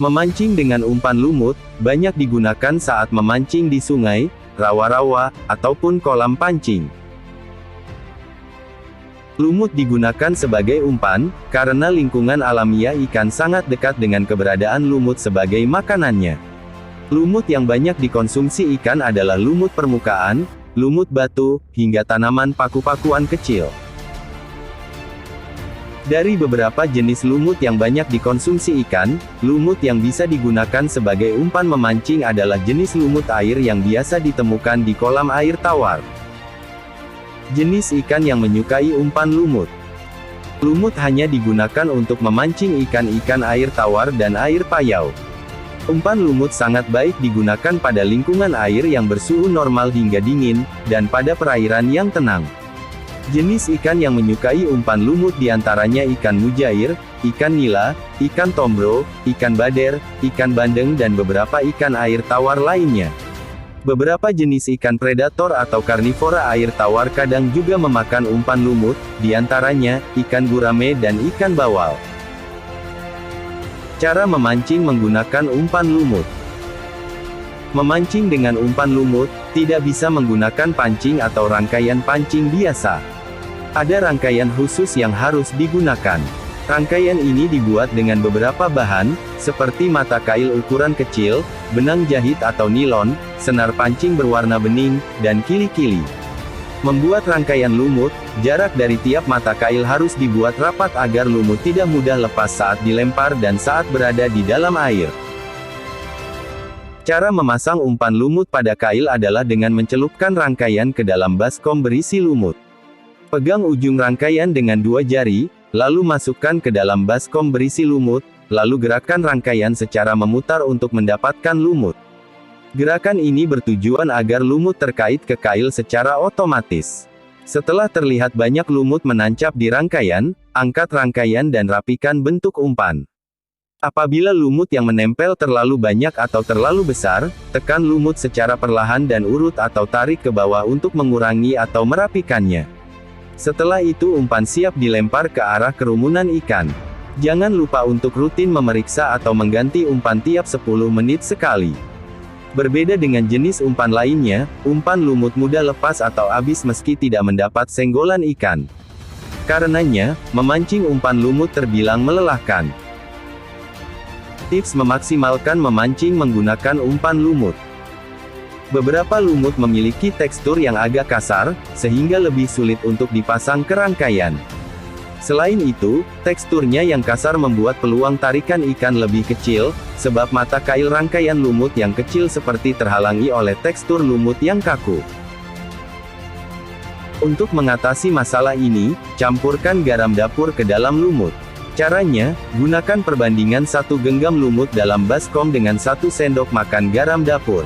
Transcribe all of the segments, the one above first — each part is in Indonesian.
Memancing dengan umpan lumut, banyak digunakan saat memancing di sungai, rawa-rawa, ataupun kolam pancing. Lumut digunakan sebagai umpan, karena lingkungan alamiah ikan sangat dekat dengan keberadaan lumut sebagai makanannya. Lumut yang banyak dikonsumsi ikan adalah lumut permukaan, lumut batu, hingga tanaman paku-pakuan kecil. Dari beberapa jenis lumut yang banyak dikonsumsi ikan, lumut yang bisa digunakan sebagai umpan memancing adalah jenis lumut air yang biasa ditemukan di kolam air tawar. Jenis ikan yang menyukai umpan lumut. Lumut hanya digunakan untuk memancing ikan-ikan air tawar dan air payau. Umpan lumut sangat baik digunakan pada lingkungan air yang bersuhu normal hingga dingin, dan pada perairan yang tenang. Jenis ikan yang menyukai umpan lumut diantaranya ikan mujair, ikan nila, ikan tombro, ikan bader, ikan bandeng dan beberapa ikan air tawar lainnya. Beberapa jenis ikan predator atau karnivora air tawar kadang juga memakan umpan lumut, diantaranya, ikan gurame dan ikan bawal. Cara memancing menggunakan umpan lumut. Memancing dengan umpan lumut, tidak bisa menggunakan pancing atau rangkaian pancing biasa. Ada rangkaian khusus yang harus digunakan. Rangkaian ini dibuat dengan beberapa bahan, seperti mata kail ukuran kecil, benang jahit atau nilon, senar pancing berwarna bening, dan kili-kili. Membuat rangkaian lumut, jarak dari tiap mata kail harus dibuat rapat agar lumut tidak mudah lepas saat dilempar dan saat berada di dalam air. Cara memasang umpan lumut pada kail adalah dengan mencelupkan rangkaian ke dalam baskom berisi lumut. Pegang ujung rangkaian dengan 2 jari, lalu masukkan ke dalam baskom berisi lumut, lalu gerakkan rangkaian secara memutar untuk mendapatkan lumut. Gerakan ini bertujuan agar lumut terkait ke kail secara otomatis. Setelah terlihat banyak lumut menancap di rangkaian, angkat rangkaian dan rapikan bentuk umpan. Apabila lumut yang menempel terlalu banyak atau terlalu besar, tekan lumut secara perlahan dan urut atau tarik ke bawah untuk mengurangi atau merapikannya. Setelah itu umpan siap dilempar ke arah kerumunan ikan. Jangan lupa untuk rutin memeriksa atau mengganti umpan tiap 10 menit sekali. Berbeda dengan jenis umpan lainnya, umpan lumut mudah lepas atau habis meski tidak mendapat senggolan ikan. Karenanya, memancing umpan lumut terbilang melelahkan. Tips memaksimalkan memancing menggunakan umpan lumut. Beberapa lumut memiliki tekstur yang agak kasar, sehingga lebih sulit untuk dipasang ke rangkaian. Selain itu, teksturnya yang kasar membuat peluang tarikan ikan lebih kecil, sebab mata kail rangkaian lumut yang kecil seperti terhalangi oleh tekstur lumut yang kaku. Untuk mengatasi masalah ini, campurkan garam dapur ke dalam lumut. Caranya, gunakan perbandingan 1 genggam lumut dalam baskom dengan 1 sendok makan garam dapur.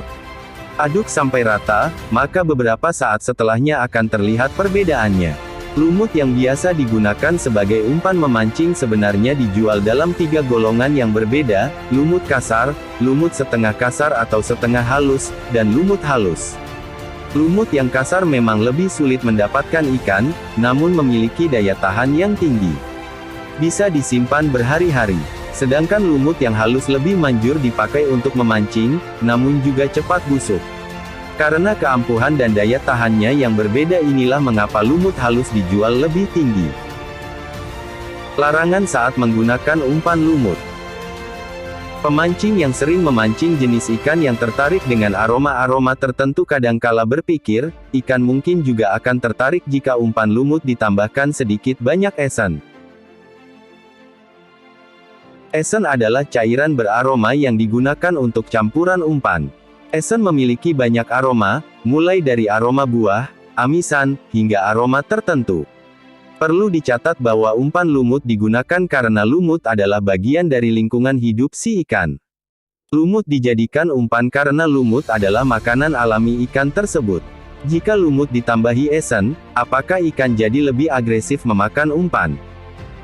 Aduk sampai rata, maka beberapa saat setelahnya akan terlihat perbedaannya. Lumut yang biasa digunakan sebagai umpan memancing sebenarnya dijual dalam 3 golongan yang berbeda, lumut kasar, lumut setengah kasar atau setengah halus, dan lumut halus. Lumut yang kasar memang lebih sulit mendapatkan ikan, namun memiliki daya tahan yang tinggi. Bisa disimpan berhari-hari. Sedangkan lumut yang halus lebih manjur dipakai untuk memancing, namun juga cepat busuk. Karena keampuhan dan daya tahannya yang berbeda inilah mengapa lumut halus dijual lebih tinggi. Larangan saat menggunakan umpan lumut. Pemancing yang sering memancing jenis ikan yang tertarik dengan aroma-aroma tertentu kadangkala berpikir, ikan mungkin juga akan tertarik jika umpan lumut ditambahkan sedikit banyak esen. Esen adalah cairan beraroma yang digunakan untuk campuran umpan. Esen memiliki banyak aroma, mulai dari aroma buah, amisan, hingga aroma tertentu. Perlu dicatat bahwa umpan lumut digunakan karena lumut adalah bagian dari lingkungan hidup si ikan. Lumut dijadikan umpan karena lumut adalah makanan alami ikan tersebut. Jika lumut ditambahi esen, apakah ikan jadi lebih agresif memakan umpan?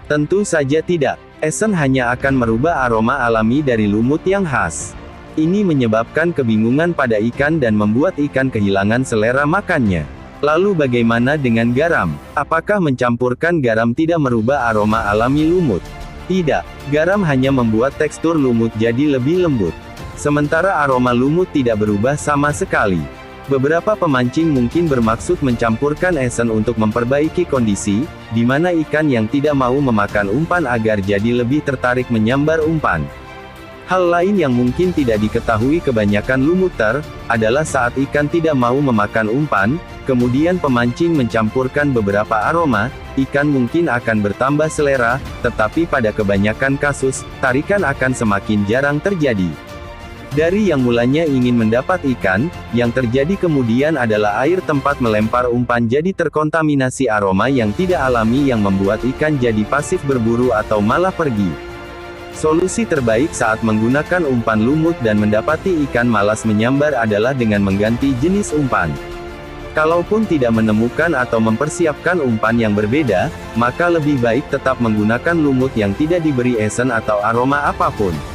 Tentu saja tidak. Esen hanya akan merubah aroma alami dari lumut yang khas. Ini menyebabkan kebingungan pada ikan dan membuat ikan kehilangan selera makannya. Lalu bagaimana dengan garam? Apakah mencampurkan garam tidak merubah aroma alami lumut? Tidak, garam hanya membuat tekstur lumut jadi lebih lembut. Sementara aroma lumut tidak berubah sama sekali. Beberapa pemancing mungkin bermaksud mencampurkan esen untuk memperbaiki kondisi, di mana ikan yang tidak mau memakan umpan agar jadi lebih tertarik menyambar umpan. Hal lain yang mungkin tidak diketahui kebanyakan lumuter, adalah saat ikan tidak mau memakan umpan, kemudian pemancing mencampurkan beberapa aroma, ikan mungkin akan bertambah selera, tetapi pada kebanyakan kasus, tarikan akan semakin jarang terjadi. Dari yang mulanya ingin mendapat ikan, yang terjadi kemudian adalah air tempat melempar umpan jadi terkontaminasi aroma yang tidak alami yang membuat ikan jadi pasif berburu atau malah pergi. Solusi terbaik saat menggunakan umpan lumut dan mendapati ikan malas menyambar adalah dengan mengganti jenis umpan. Kalaupun tidak menemukan atau mempersiapkan umpan yang berbeda, maka lebih baik tetap menggunakan lumut yang tidak diberi esen atau aroma apapun.